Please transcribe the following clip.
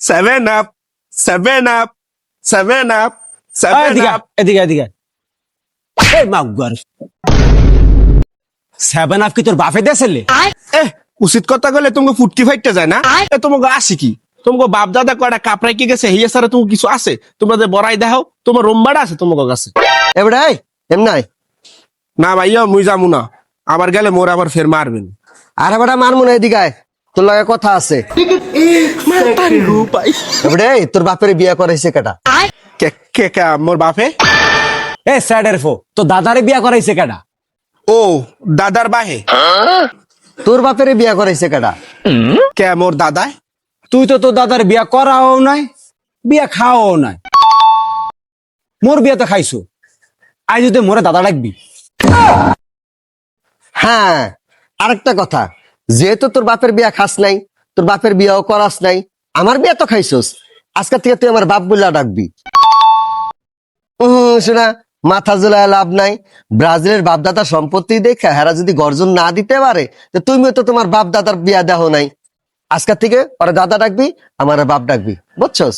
Seven up, seven up, seven up, seven এদিকে up. এদিকে এদিকে এই মাগুয়ার 7 আপ কি তোর বাপে দেশলে? এ উচিত কথা কইলে তোমাকে ফুটকি ফাইটতে যায় না? এ তোমাকে আসি কি? তোমাকে বাপ দাদা কয়টা কাপড়াই কি গেছে হিয়া সারা তুমি কিছু আছে? তোমরা যে বড়াই দেখাও তোমার রোমবাড়া আছে তোমাকে কাছে। এবারে এম নাই না ভাইয়া মুই যামু না, আবার গেলে মোর আবার ফের মারবেন। আর এবারে মারমু না, এদিকে আয়, তোর লগে কথা আছে। এবারে তোর বাপের বিয়া করাইছে কেটা? কে কে কে মোর বাপে? এ স্যাডের ফো তো দাদারে বিয়া করাইছে কেডা? ও দাদার বাহে? তোর বাপের বিয়া করাইছে কেটা? কে মোর দাদায়? তুই তো তোর দাদার বিয়া করাও নাই, বিয়া খাওয়াও নাই। মোর বিয়া তো খাইছো, আজ যদি মোরে দাদা ডাকবি। হ্যাঁ, আরেকটা কথা, যেহেতু তোর বাপের বিয়া খাস নাই, তোর বাপের বিয়াও করাস নাই, আমার বিয়া তো খাইছস, আজকে থেকে তুই আমার বাপ বলে ডাকবি। শোনা, মাথা ঝোলায় লাভ নাই। ব্রাজিলের বাপ দাদার সম্পত্তি দেখে হেরা যদি গর্জন না দিতে পারে, তো তুমিও তো তোমার বাপ দাদার বিয়া দেহ নাই। আজকে থেকে ওরা দাদা ডাকবি, আমার বাপ ডাকবি, বুঝছস?